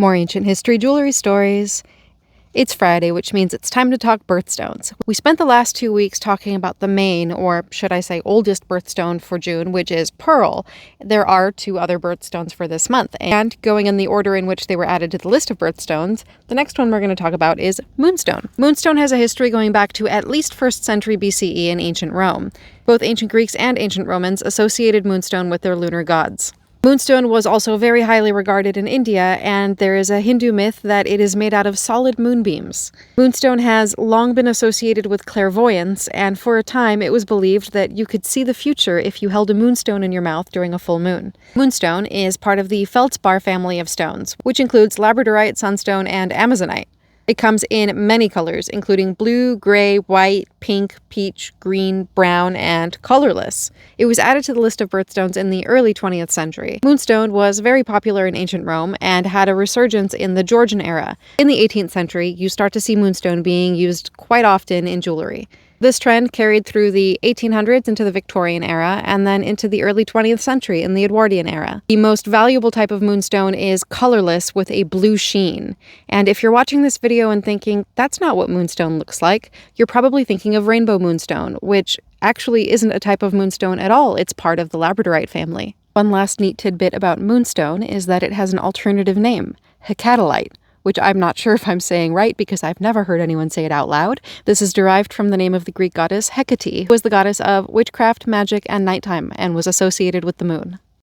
More ancient history jewelry stories. It's Friday, which means it's time to talk birthstones. We spent the last 2 weeks talking about the main, or should I say oldest birthstone for June, which is pearl. There are 2 other birthstones for this month, and going in the order in which they were added to the list of birthstones, the next one we're going to talk about is Moonstone. Moonstone has a history going back to at least 1st century BCE in ancient Rome. Both ancient Greeks and ancient Romans associated Moonstone with their lunar gods. Moonstone was also very highly regarded in India, and there is a Hindu myth that it is made out of solid moonbeams. Moonstone has long been associated with clairvoyance, and for a time it was believed that you could see the future if you held a moonstone in your mouth during a full moon. Moonstone is part of the feldspar family of stones, which includes labradorite, sunstone, and amazonite. It comes in many colors, including blue, gray, white, pink, peach, green, brown, and colorless. It was added to the list of birthstones in the early 20th century. Moonstone was very popular in ancient Rome and had a resurgence in the Georgian era. In the 18th century, you start to see moonstone being used quite often in jewelry. This trend carried through the 1800s into the Victorian era, and then into the early 20th century in the Edwardian era. The most valuable type of moonstone is colorless with a blue sheen. And if you're watching this video and thinking, that's not what moonstone looks like, you're probably thinking of rainbow moonstone, which actually isn't a type of moonstone at all. It's part of the labradorite family. One last neat tidbit about moonstone is that it has an alternative name, hecatolite, which I'm not sure if I'm saying right because I've never heard anyone say it out loud. This is derived from the name of the Greek goddess Hecate, who was the goddess of witchcraft, magic, and nighttime, and was associated with the moon.